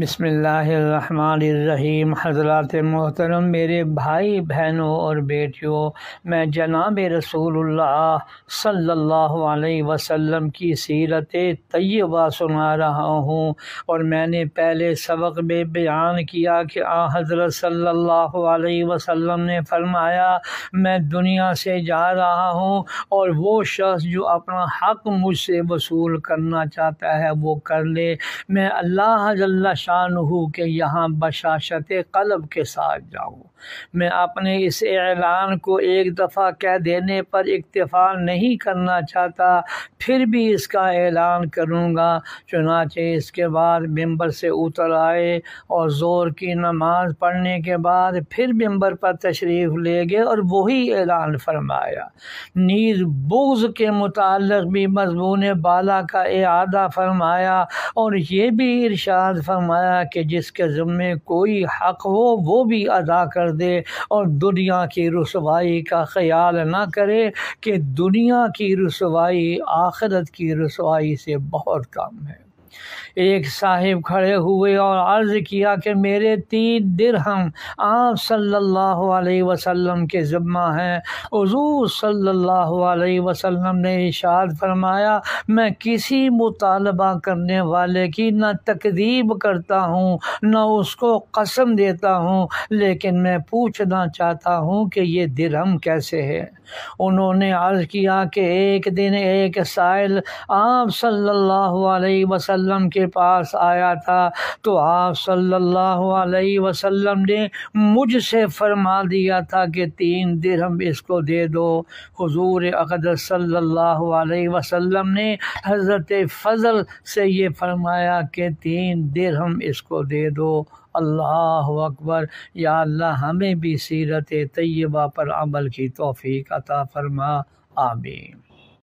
بسم اللہ الرحمن الرحیم۔ حضرات محترم، میرے بھائی بہنوں اور بیٹیوں، میں جناب رسول اللہ صلی اللہ علیہ وسلم کی سیرت طیبہ سنا رہا ہوں، اور میں نے پہلے سبق میں بیان کیا کہ حضرت صلی اللہ علیہ وسلم نے فرمایا، میں دنیا سے جا رہا ہوں اور وہ شخص جو اپنا حق مجھ سے وصول کرنا چاہتا ہے وہ کر لے، میں اللہ جل شانہ کہ یہاں بشاشت قلب کے ساتھ جاؤں۔ میں اپنے اس اعلان کو ایک دفعہ کہہ دینے پر اکتفا نہیں کرنا چاہتا، پھر بھی اس کا اعلان کروں گا۔ چنانچہ اس کے بعد ممبر سے اتر آئے اور ظہر کی نماز پڑھنے کے بعد پھر ممبر پر تشریف لے گئے اور وہی اعلان فرمایا۔ نیز بغض کے متعلق بھی مضمون بالا کا اعادہ فرمایا، اور یہ بھی ارشاد فرمایا کہ جس کے ذمے کوئی حق ہو وہ بھی ادا کر دے، اور دنیا کی رسوائی کا خیال نہ کرے کہ دنیا کی رسوائی آخرت کی رسوائی سے بہت کم ہے۔ ایک صاحب کھڑے ہوئے اور عرض کیا کہ میرے 3 درہم آپ صلی اللہ علیہ وسلم کے ذمہ ہیں۔ حضور صلی اللہ علیہ وسلم نے ارشاد فرمایا، میں کسی مطالبہ کرنے والے کی نہ تکذیب کرتا ہوں نہ اس کو قسم دیتا ہوں، لیکن میں پوچھنا چاہتا ہوں کہ یہ درہم کیسے ہے؟ انہوں نے عرض کیا کہ ایک دن ایک سائل آپ صلی اللہ علیہ وسلم کے پاس آیا تھا، تو آپ صلی اللہ علیہ وسلم نے مجھ سے فرما دیا تھا کہ 3 درہم اس کو دے دو۔ حضور اقدس صلی اللہ علیہ وسلم نے حضرت فضل سے یہ فرمایا کہ 3 درہم اس کو دے دو۔ اللہ اکبر۔ یا اللہ ہمیں بھی سیرت طیبہ پر عمل کی توفیق عطا فرما، آمین۔